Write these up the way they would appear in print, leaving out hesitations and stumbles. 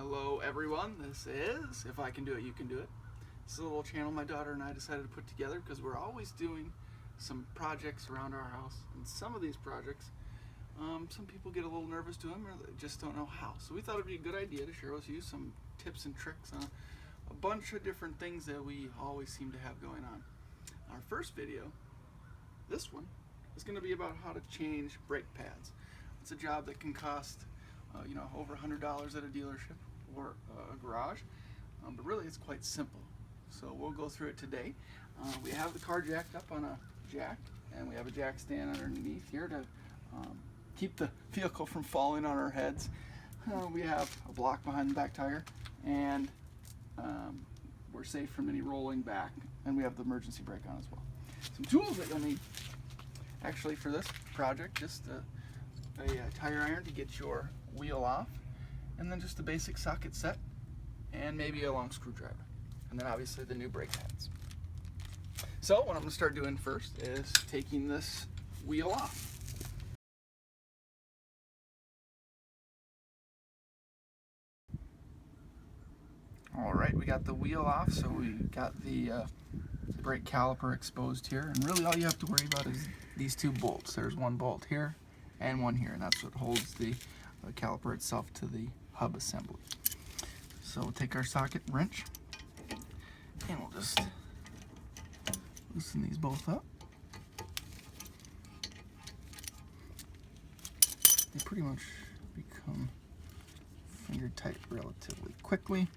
Hello everyone, this is If I Can Do It, You Can Do It. This is a little channel my daughter and I decided to put together because we're always doing some projects around our house. And some of these projects, some people get a little nervous doing them or they just don't know how. So we thought it'd be a good idea to share with you some tips and tricks on a bunch of different things that we always seem to have going on. Our first video, this one, is going to be about how to change brake pads. It's a job that can cost over $100 at a dealership or a garage, but really it's quite simple. So we'll go through it today. We have the car jacked up on a jack, and we have a jack stand underneath here to keep the vehicle from falling on our heads. We have a block behind the back tire, and we're safe from any rolling back, and we have the emergency brake on as well. Some tools that you'll need actually for this project: just a tire iron to get your wheel off, and then just a basic socket set, and maybe a long screwdriver, and then obviously the new brake pads. So what I'm going to start doing first is taking this wheel off. Alright, we got the wheel off, so we got the brake caliper exposed here, and really all you have to worry about is these two bolts. There's one bolt here and one here, and that's what holds the caliper itself to the hub assembly. So we'll take our socket wrench and we'll just loosen these both up. They pretty much become finger tight relatively quickly.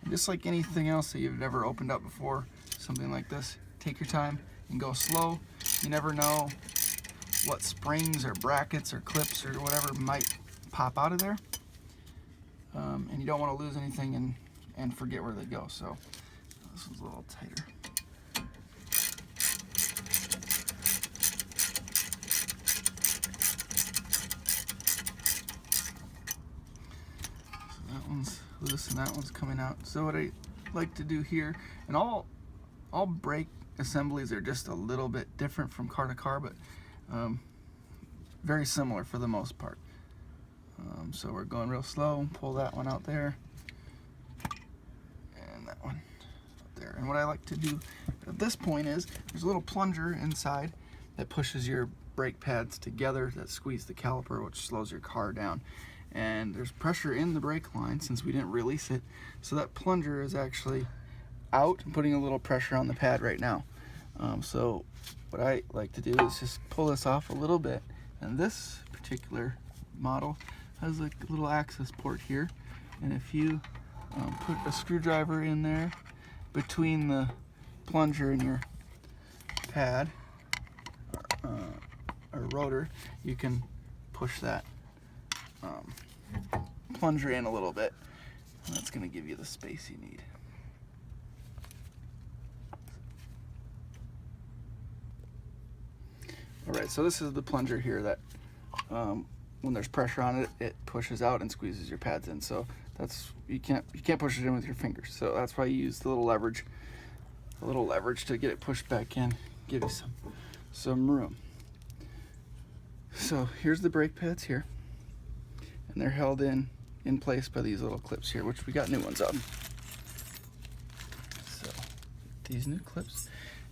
And just like anything else that you've never opened up before, something like this, take your time and go slow. You never know what springs or brackets or clips or whatever might pop out of there, and you don't want to lose anything and forget where they go. So this one's a little tighter. So that one's loose and that one's coming out. So what I like to do here, and all brake assemblies are just a little bit different from car to car, but very similar for the most part. So we're going real slow. Pull that one out there, and that one out there. And what I like to do at this point is there's a little plunger inside that pushes your brake pads together that squeeze the caliper, which slows your car down. And there's pressure in the brake line since we didn't release it, so that plunger is actually out and putting a little pressure on the pad right now. So what I like to do is just pull this off a little bit, and this particular model has like a little access port here, and if you put a screwdriver in there between the plunger and your pad or rotor, you can push that plunger in a little bit, and that's going to give you the space you need. Alright, so this is the plunger here that when there's pressure on it, it pushes out and squeezes your pads in. So that's you can't push it in with your fingers. So that's why you use the little leverage to get it pushed back in, give you some room. So here's the brake pads here, and they're held in place by these little clips here, which we got new ones of. So these new clips,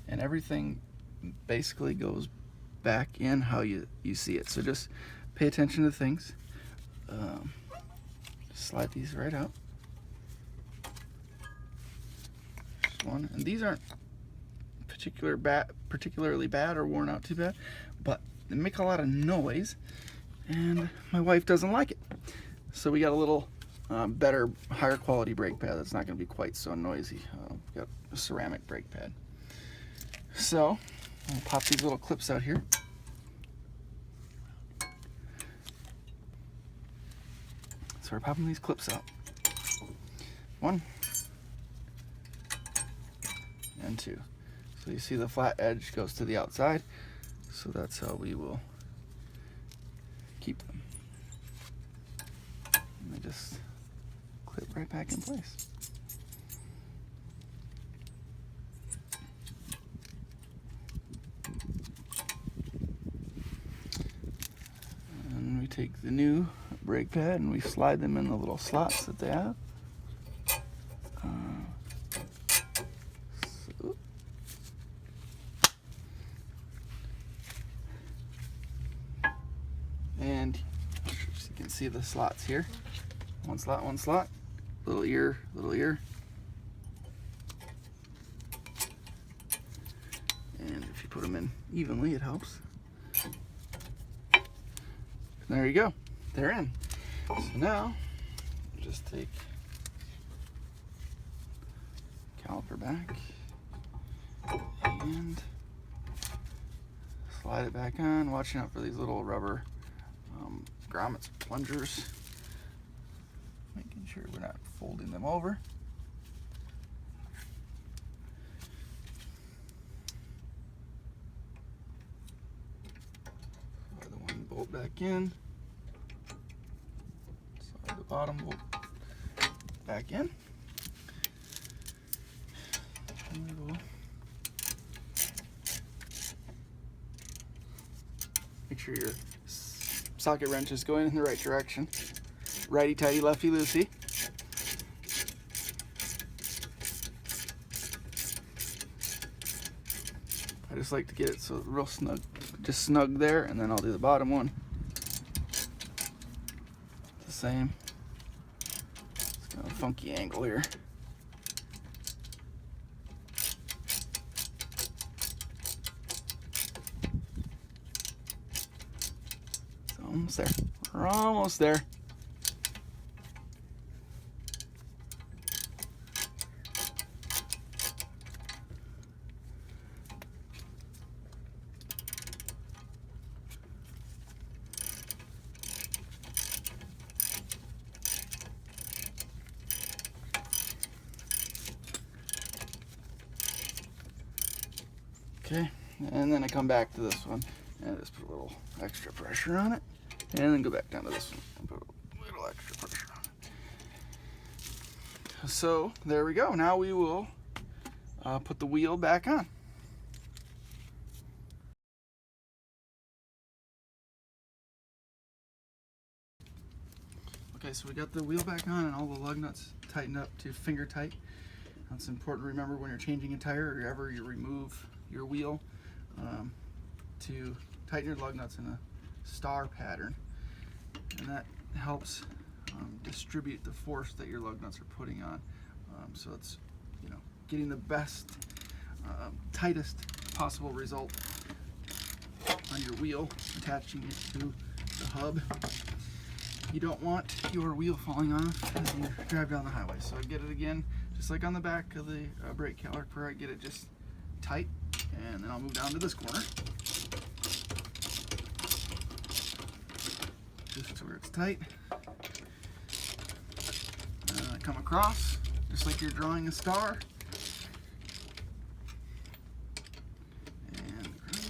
and everything basically goes back in how you see it. So just pay attention to things. Slide these right out. Just one, and these aren't particularly bad or worn out too bad, but they make a lot of noise, and my wife doesn't like it. So we got a little better, higher quality brake pad that's not going to be quite so noisy. We got a ceramic brake pad. So I'll pop these little clips out here. So we're popping these clips out. One and two. So you see the flat edge goes to the outside. So that's how we will keep them. And they just clip right back in place. we take the new brake pad and we slide them in the little slots that they have. So. And you can see the slots here. One slot, little ear, little ear. And if you put them in evenly, it helps. There you go, they're in. So now, just take caliper back and slide it back on, watching out for these little rubber grommets, plungers, making sure we're not folding them over. Slide the one bolt back in, slide the bottom bolt back in. And we'll make sure your socket wrench is going in the right direction. Righty tighty, lefty loosey. I just like to get it so real snug, just snug there, and then I'll do the bottom one. The same. It's got a funky angle here. Almost there. We're almost there. Okay, and then I come back to this one and just put a little extra pressure on it. And then go back down to this one and put a little extra pressure on it. So there we go. Now we will put the wheel back on. Okay, so we got the wheel back on and all the lug nuts tightened up to finger tight. That's important to remember when you're changing a tire or ever you remove your wheel, to tighten your lug nuts in a star pattern, and that helps distribute the force that your lug nuts are putting on. So it's, you know, getting the best, tightest possible result on your wheel, attaching it to the hub. You don't want your wheel falling off as you drive down the highway. So I get it again, just like on the back of the brake caliper. I get it just tight, and then I'll move down to this corner, just to where it's tight. Come across, just like you're drawing a star.